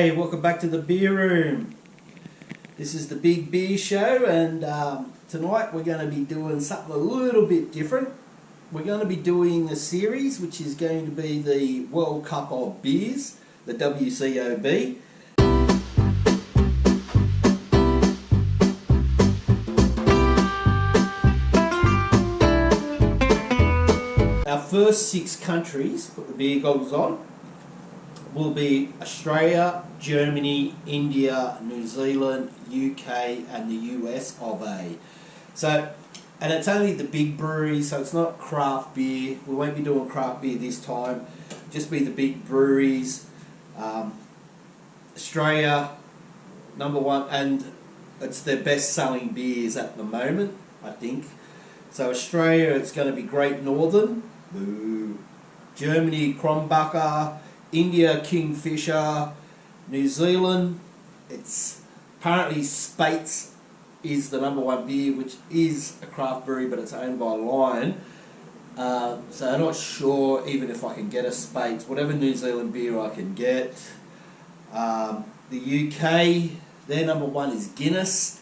Hey, welcome back to the beer room. This is the Big Beer Show, and tonight we're going to be doing something a little bit different. We're going to be doing a series which is going to be the World Cup of Beers, the WCOB. Our first 6 countries, put the beer goggles on, will be Australia, Germany, India, New Zealand, UK and the US of A. So, and it's only the big breweries, so it's not craft beer. We won't be doing craft beer this time, just be the big breweries. Australia, #1, and it's their best selling beers at the moment, I think. So Australia, it's going to be Great Northern. Boo. Germany, Kronbacher. India, Kingfisher. New Zealand, it's apparently Spates is the #1 beer, which is a craft brewery, but it's owned by Lion. So I'm not sure even if I can get a Spates. Whatever New Zealand beer I can get. The UK, their #1 is Guinness,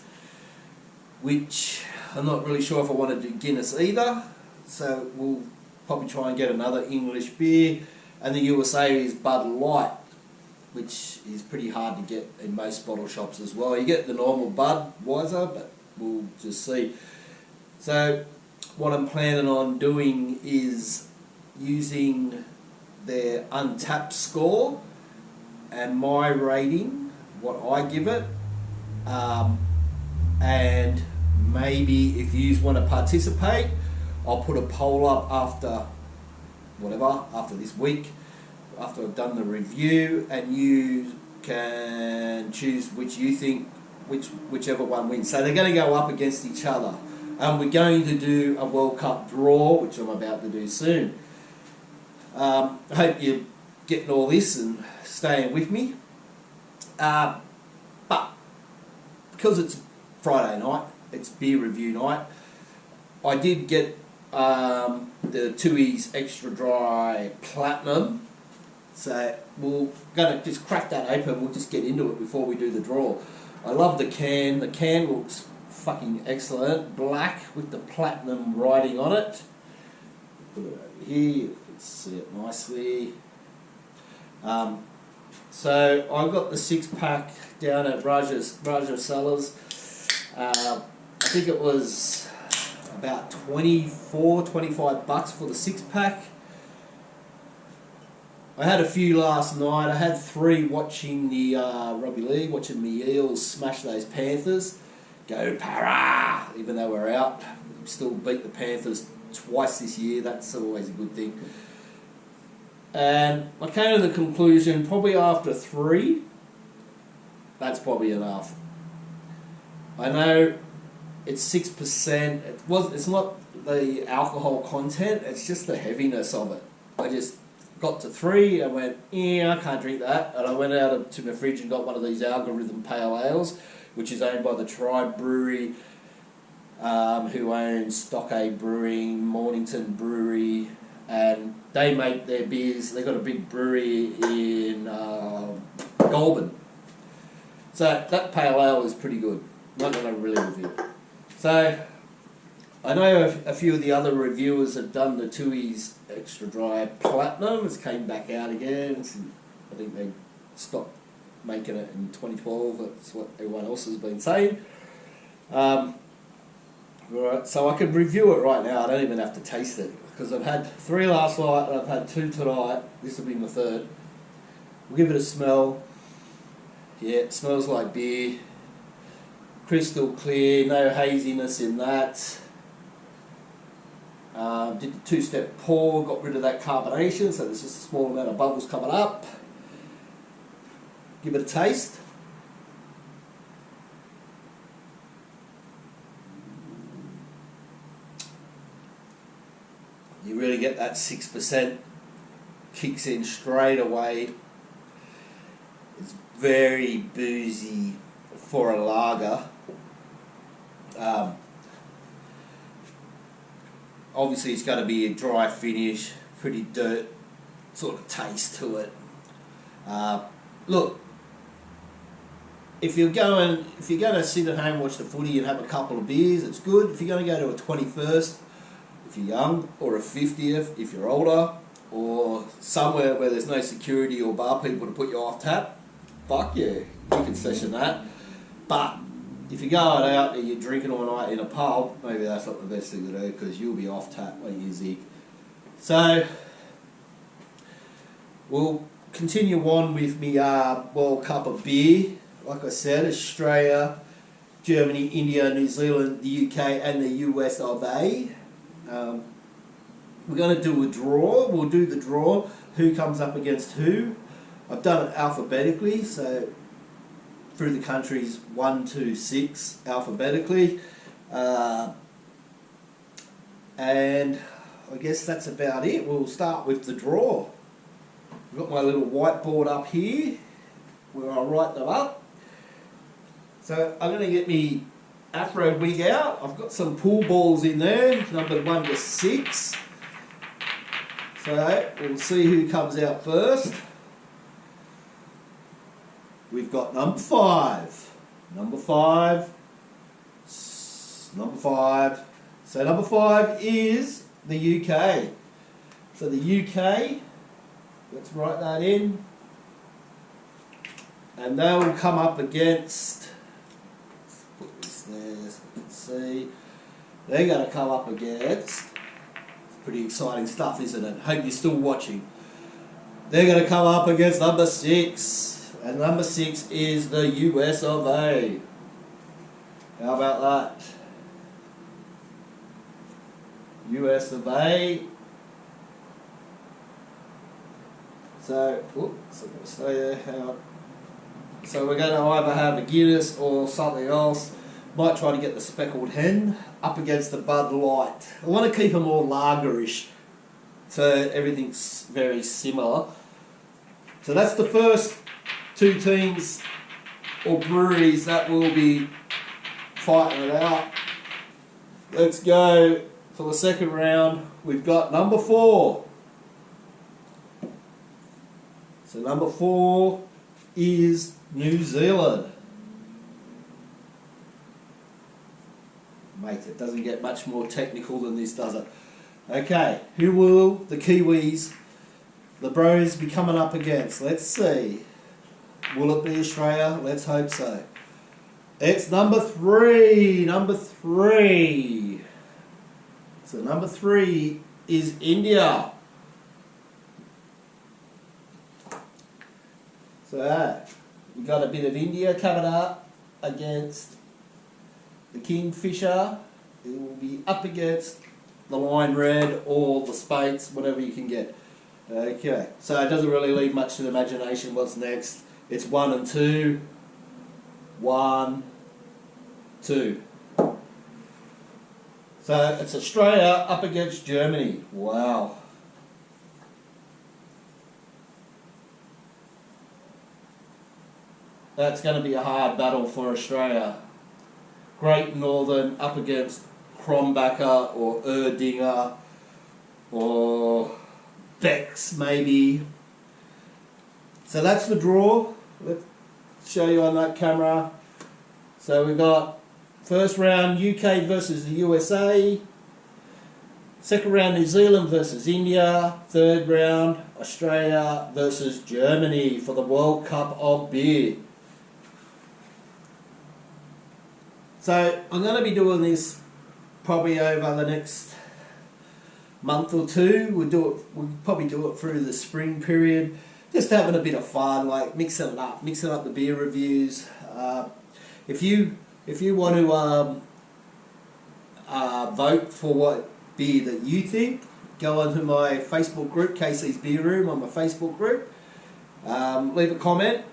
which I'm not really sure if I want to do Guinness either. So we'll probably try and get another English beer. And the USA is Bud Light, which is pretty hard to get in most bottle shops as well. You get the normal Budweiser, but we'll just see. So what I'm planning on doing is using their Untapped score and my rating, what I give it, and maybe if you want to participate, I'll put a poll up after this week, after I've done the review, and you can choose which you think, whichever one wins. So they're going to go up against each other, and we're going to do a World Cup draw, which I'm about to do soon. I hope you're getting all this and staying with me. But because it's Friday night, it's beer review night, I did get the Tooheys Extra Dry Platinum, so we're going to just crack that open. We'll just get into it before we do the draw. I love the can. The can looks fucking excellent, black with the platinum writing on it. Put it over here, you can see it nicely. So I got the 6-pack down at Raja Cellars. I think it was about $25 for the 6-pack. I had a few last night. I had 3 watching the rugby league, watching the Eels smash those Panthers. Go Para! Even though we're out, we still beat the Panthers twice this year. That's always a good thing. And I came to the conclusion, probably after 3, that's probably enough. I know it's 6%. It's not the alcohol content, it's just the heaviness of it. I just got to 3 and went, yeah, I can't drink that. And I went out to my fridge and got one of these Algorithm Pale Ales, which is owned by the Tribe Brewery, who owns Stockade Brewing, Mornington Brewery, and they make their beers. They've got a big brewery in Goulburn. So that Pale Ale is pretty good. I'm not going to really review it. So, I know a few of the other reviewers have done the Tooheys Extra Dry Platinum. It's came back out again. I think they stopped making it in 2012. That's what everyone else has been saying. Right, so I could review it right now. I don't even have to taste it, because I've had 3 last night and I've had 2 tonight. This will be my 3rd. We'll give it a smell. Yeah, it smells like beer. Crystal clear, no haziness in that. Did the 2-step pour, got rid of that carbonation, so there's just a small amount of bubbles coming up. Give it a taste. You really get that 6%, kicks in straight away. It's very boozy for a lager. Obviously it's got to be a dry finish, pretty dirt sort of taste to it. Look, if you're going to sit at home and watch the footy and have a couple of beers, it's good. If you're going to go to a 21st, if you're young, or a 50th if you're older, or somewhere where there's no security or bar people to put you off tap, fuck yeah, you can session that. But if you're going out and you're drinking all night in a pub, maybe that's not the best thing to do, because you'll be off tap when you zig. So we'll continue on with me World Cup of beer. Like I said, Australia, Germany, India, New Zealand, the UK and the US of A. We're going to do a draw. We'll do the draw. Who comes up against who. I've done it alphabetically, so through the countries 1, 2, 6 alphabetically. And I guess that's about it. We'll start with the draw. I've got my little whiteboard up here where I'll write them up. So I'm going to get me Afro wig out. I've got some pool balls in there, numbered 1 to 6. So we'll see who comes out first. We've got number 5. Number 5. Number 5. So number 5 is the UK. So the UK, let's write that in. And they will come up against, let's put this there so we can see. They're going to come up against, it's pretty exciting stuff, isn't it? Hope you're still watching. They're going to come up against number 6. And number 6 is the US of A. How about that? US of A. So, oops, I'm going to stay there. So we're going to either have a Guinness or something else. Might try to get the speckled hen up against the Bud Light. I want to keep them all lagerish, so everything's very similar. So that's the first 2 teams or breweries that will be fighting it out. Let's go for the second round. We've got number 4. So number 4 is New Zealand. Mate, it doesn't get much more technical than this, does it? Okay, who will the Kiwis, the Bros, be coming up against? Let's see. Will it be Australia? Let's hope so. It's number 3. Number 3. So number 3 is India. So we got a bit of India coming up against the Kingfisher. It will be up against the Line Red or the Spates, whatever you can get. Okay, so it doesn't really leave much to the imagination what's next. It's 1 and 2. 1, 2. So it's Australia up against Germany. Wow. That's going to be a hard battle for Australia. Great Northern up against Krombacher or Erdinger or Bex maybe. So that's the draw. Let's show you on that camera. So we've got first round UK versus the USA. Second round New Zealand versus India. Third round Australia versus Germany for the World Cup of Beer. So I'm going to be doing this probably over the next month or 2. We'll probably do it through the spring period. Just having a bit of fun, like mixing up the beer reviews. If you want to vote for what beer that you think, go onto my Facebook group, Kcsbeerroom, on my Facebook group. Leave a comment.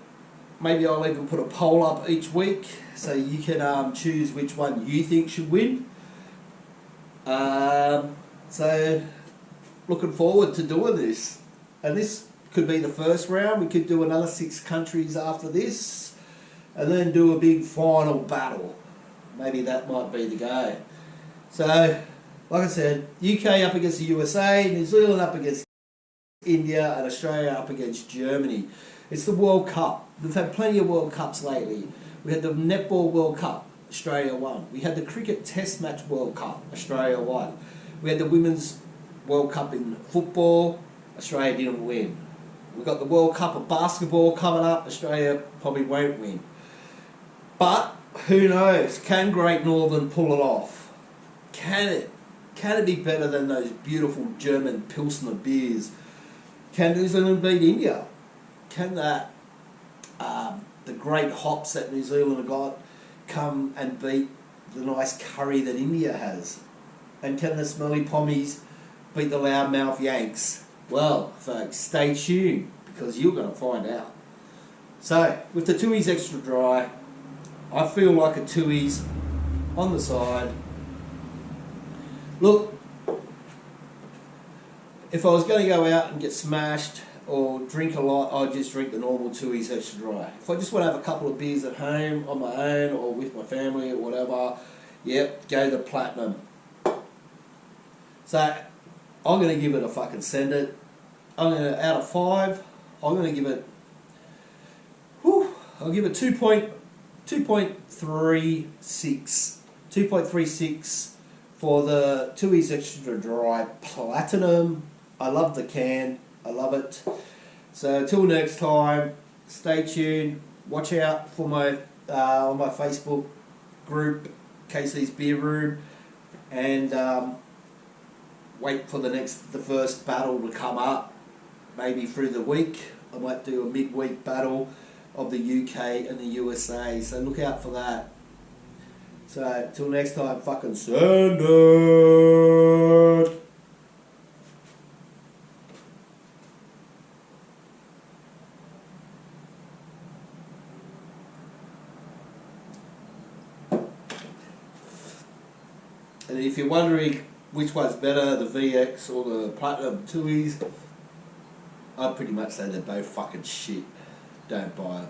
Maybe I'll even put a poll up each week so you can choose which one you think should win. So looking forward to doing this. And this could be the first round. We could do another 6 countries after this and then do a big final battle. Maybe that might be the go. So, like I said, UK up against the USA, New Zealand up against India, and Australia up against Germany. It's the World Cup. We've had plenty of World Cups lately. We had the Netball World Cup, Australia won. We had the Cricket Test Match World Cup, Australia won. We had the Women's World Cup in football, Australia didn't win. We've got the World Cup of basketball coming up, Australia probably won't win. But who knows? Can Great Northern pull it off? Can it? Can it be better than those beautiful German Pilsner beers? Can New Zealand beat India? Can that the great hops that New Zealand have got come and beat the nice curry that India has? And can the smelly pommies beat the loudmouth Yanks? Well, folks, stay tuned because you're going to find out. So, with the Tooheys Extra Dry, I feel like a Tooheys on the side. Look, if I was going to go out and get smashed or drink a lot, I'd just drink the normal Tooheys Extra Dry. If I just want to have a couple of beers at home on my own or with my family or whatever, yep, go the Platinum. So, I'm going to give it a fucking send it. I'm going to, out of 5, I'm going to give it, I'll give it 2.36. 2.36 for the Tooheys Extra Dry Platinum. I love the can. I love it. So till next time, stay tuned. Watch out for my on my Facebook group, Kcsbeerroom, and wait for the first battle to come up. Maybe through the week. I might do a midweek battle of the UK and the USA. So look out for that. So till next time, fucking send it. And if you're wondering which one's better, the VX or the Platinum Tooheys, I'd pretty much say they're both fucking shit. Don't buy it.